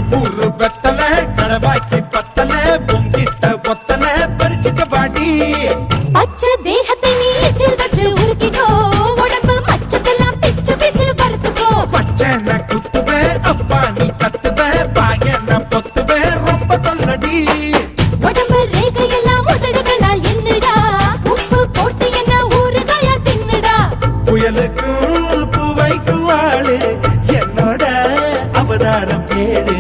கருப்பூர் வெத்தல கடவாய்க்கு பத்தல பொங்கிட்ட ஒத்தல பறிச்சுக்க பாடி பச்சை தேகத்தை நீ எச்சில் வச்சு உருக்கிட்டோ உடம்பு மச்சத்தெல்லாம் பிச்சு பிச்சு வறுத்துக்கோ பச்சை நான் குத்துவேன் அப்பா நீ கத்துவேன் பாய நான் பொத்துவேன் ரொம்ப தொல்லடி உடம்பு ரேகையெல்லாம் உதடுகளால் என்னடா உப்பு போட்டு என்ன ஊறுகாயா தின்னுடா புயலுக்கும் பூவைக்கும் ஆளு என்னோட அவதாரம் ஏழு